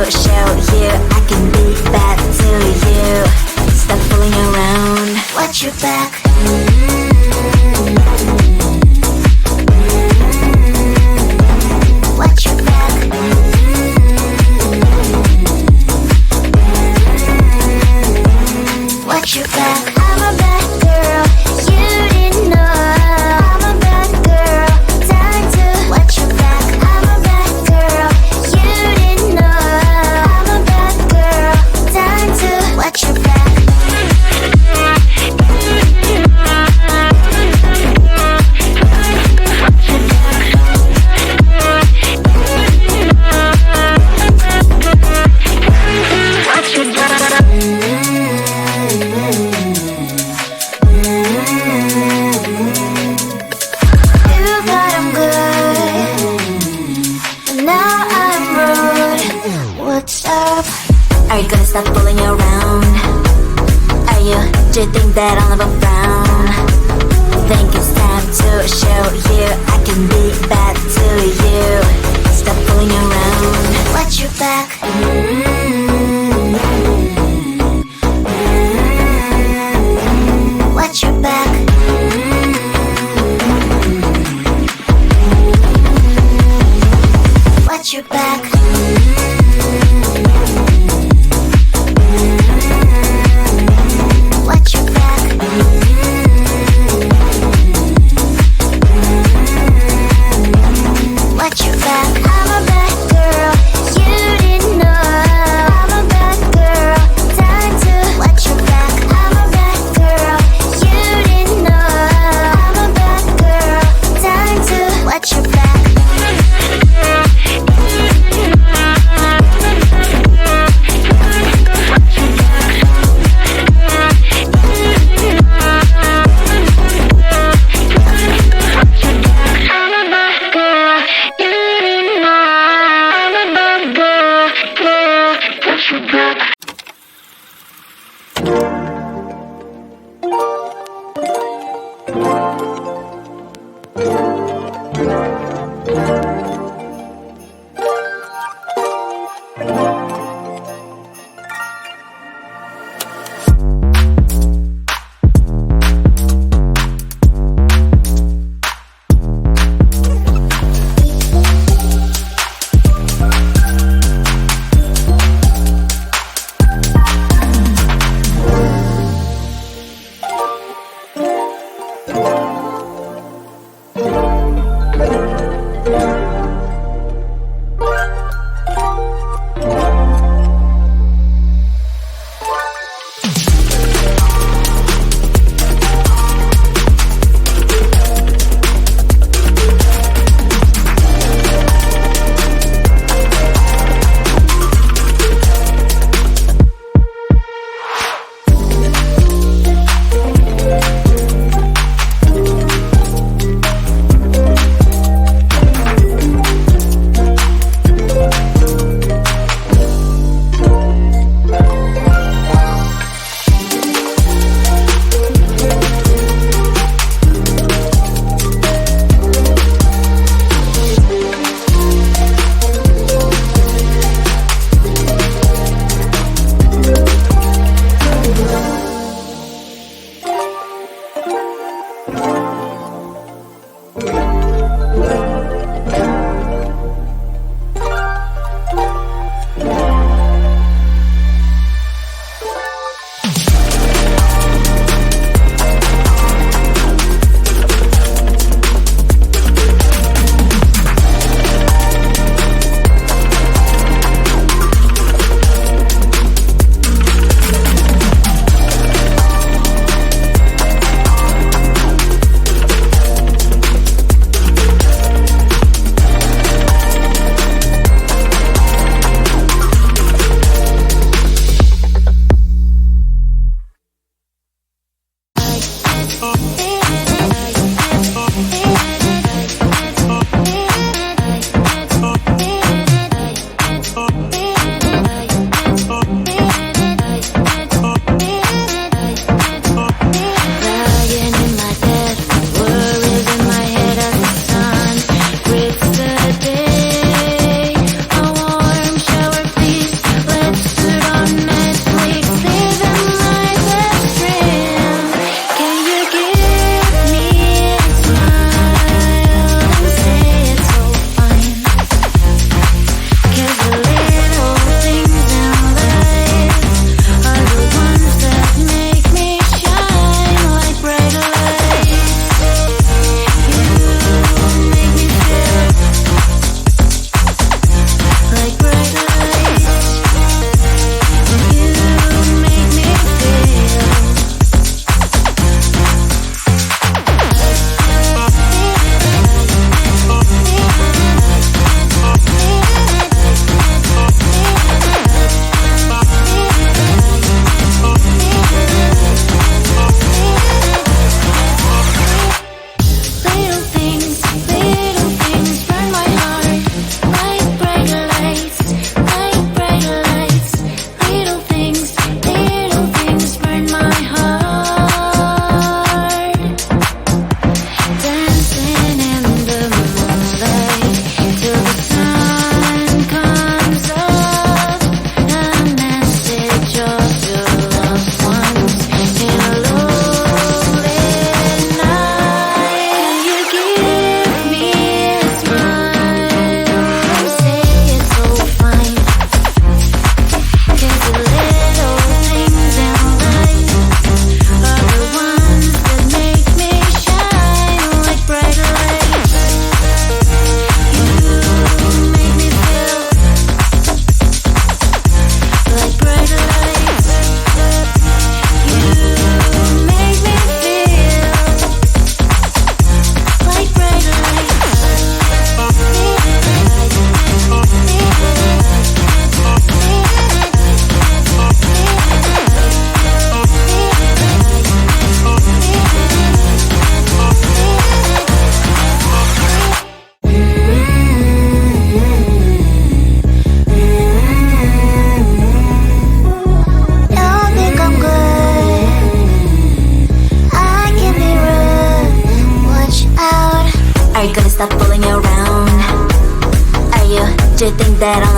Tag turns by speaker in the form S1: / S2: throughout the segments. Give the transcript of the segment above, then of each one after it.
S1: to show you I can be bad to you. Stop fooling around. Watch your back. Watch your back. Watch your back. I'm a bad girl, you didn't know. I'm a bad girl, time to watch your back. I'm a bad girl, you didn't know. I'm a bad girl, time to watch your back. Are you gonna stop fooling around? Do you think that I'll never frown? Think it's time to show you I can be bad to you. Stop fooling around. Watch your back. Watch your back. Watch your back. Watch your back. Watch your back. I'm a bad girl, you didn't know.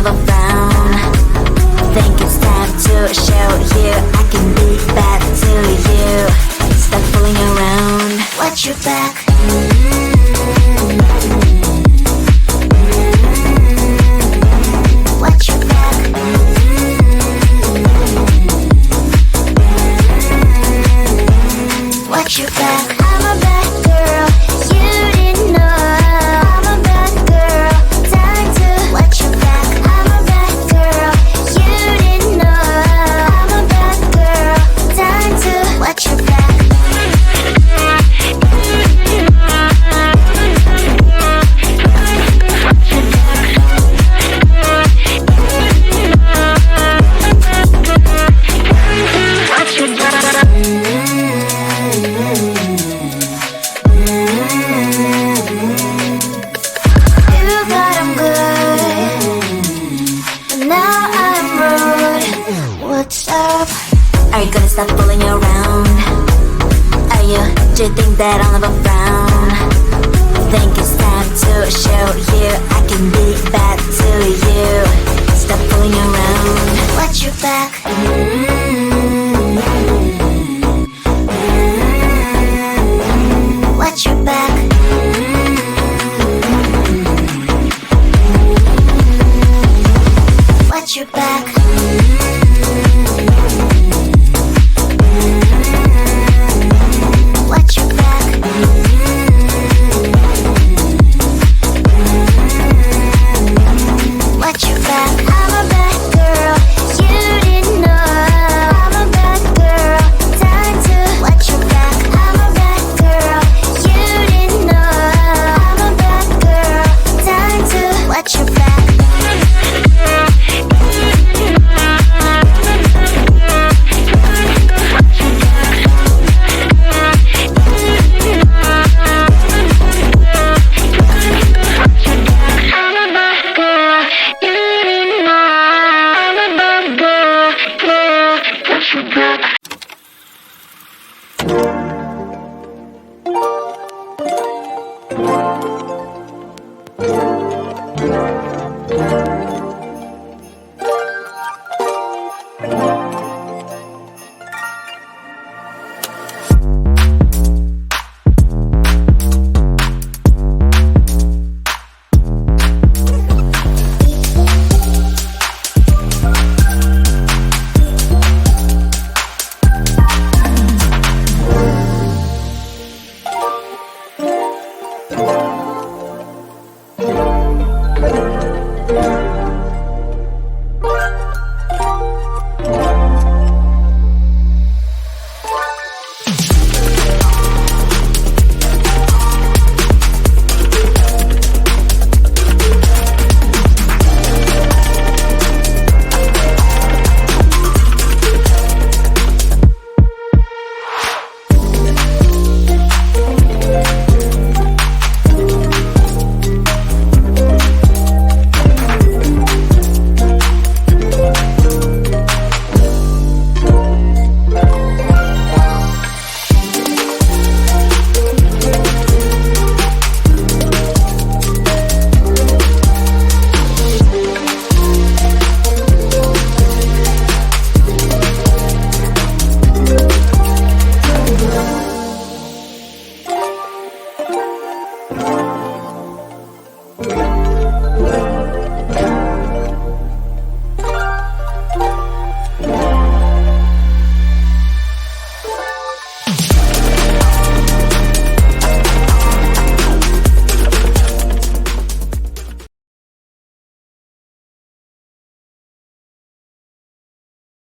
S1: of a frown. Think it's time to show you I can be bad to you. Stop fooling around. Watch your back. Watch your back. Watch your back. I'm a bad girl, you didn't know. I'm a bad girl, time to watch your back. I'm a bad girl, you didn't know. I'm a bad girl, time to watch your back. Are you gonna stop fooling around? Are you, do you think that I'll never frown? Think it's time to show you I can be bad to you. Stop fooling around. Watch your back. Watch your back. Watch your back.